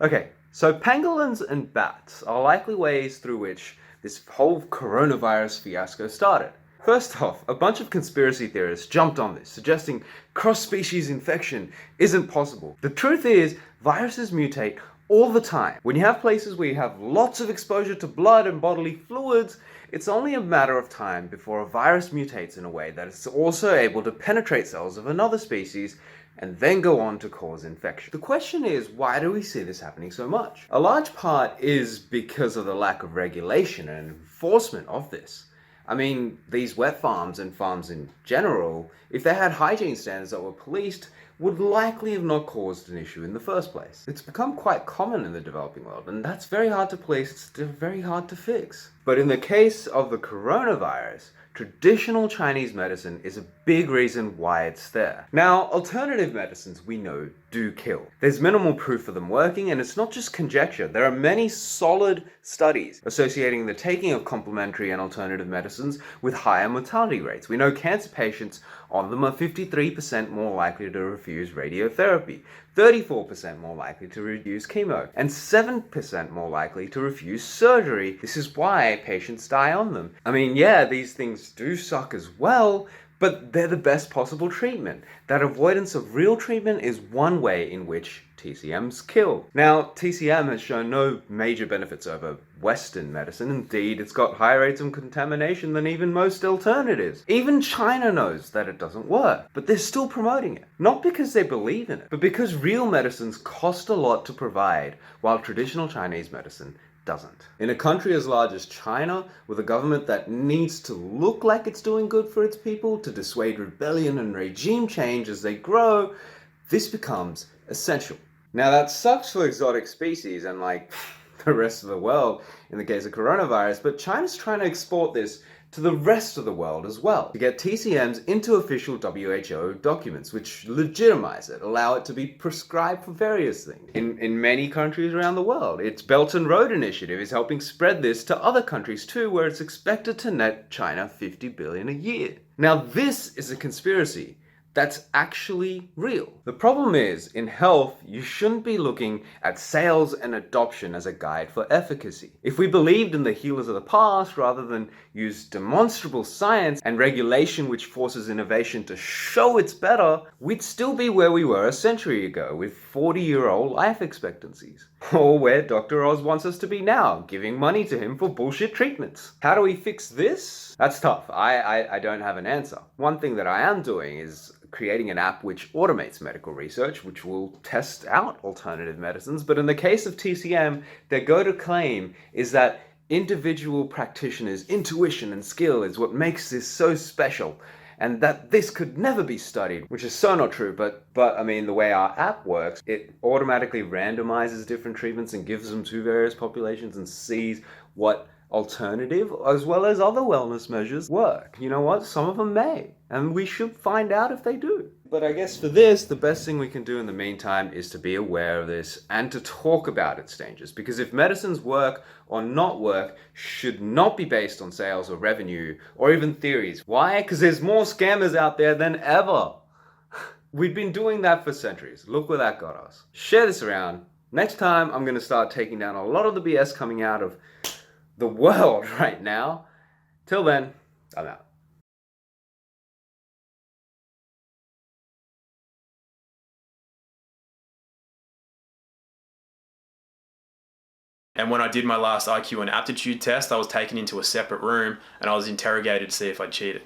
Okay, so pangolins and bats are likely ways through which this whole coronavirus fiasco started. First off, a bunch of conspiracy theorists jumped on this, suggesting cross-species infection isn't possible. The truth is, viruses mutate all the time. When you have places where you have lots of exposure to blood and bodily fluids, it's only a matter of time before a virus mutates in a way that it's also able to penetrate cells of another species and then go on to cause infection. The question is, why do we see this happening so much? A large part is because of the lack of regulation and enforcement of this. I mean, these wet farms and farms in general, if they had hygiene standards that were policed, would likely have not caused an issue in the first place. It's become quite common in the developing world, and that's very hard to police, it's very hard to fix. But in the case of the coronavirus, traditional Chinese medicine is a big reason why it's there. Now, alternative medicines we know do kill. There's minimal proof of them working, and it's not just conjecture. There are many solid studies associating the taking of complementary and alternative medicines with higher mortality rates. We know cancer patients on them are 53% more likely to refuse radiotherapy, 34% more likely to refuse chemo, and 7% more likely to refuse surgery. This is why patients die on them. I mean, yeah, these things do suck as well, but they're the best possible treatment. That avoidance of real treatment is one way in which TCMs kill. Now, TCM has shown no major benefits over Western medicine. Indeed, it's got higher rates of contamination than even most alternatives. Even China knows that it doesn't work, but they're still promoting it. Not because they believe in it, but because real medicines cost a lot to provide, while traditional Chinese medicine doesn't. In a country as large as China, with a government that needs to look like it's doing good for its people to dissuade rebellion and regime change as they grow, this becomes essential. Now that sucks for exotic species and like the rest of the world in the case of coronavirus, but China's trying to export this to the rest of the world as well, to get TCMs into official WHO documents, which legitimize it, allow it to be prescribed for various things. In many countries around the world, its Belt and Road Initiative is helping spread this to other countries too, where it's expected to net China 50 billion a year. Now this is a conspiracy that's actually real. The problem is, in health, you shouldn't be looking at sales and adoption as a guide for efficacy. If we believed in the healers of the past rather than use demonstrable science and regulation which forces innovation to show it's better, we'd still be where we were a century ago with 40-year-old life expectancies. Or where Dr. Oz wants us to be now, giving money to him for bullshit treatments. How do we fix this? That's tough. I don't have an answer. One thing that I am doing is creating an app which automates medical research, which will test out alternative medicines. But in the case of TCM, their go-to claim is that individual practitioners' intuition and skill is what makes this so special, and that this could never be studied, which is so not true. But I mean, the way our app works, it automatically randomizes different treatments and gives them to various populations and sees what alternative as well as other wellness measures work. You know what? Some of them may, and we should find out if they do. But I guess for this, the best thing we can do in the meantime is to be aware of this and to talk about its dangers. Because if medicines work or not work should not be based on sales or revenue or even theories. Why? Because there's more scammers out there than ever. We've been doing that for centuries. Look where that got us. Share this around. Next time, I'm going to start taking down a lot of the BS coming out of the world right now. Till then, I'm out. And when I did my last IQ and aptitude test, I was taken into a separate room and I was interrogated to see if I cheated.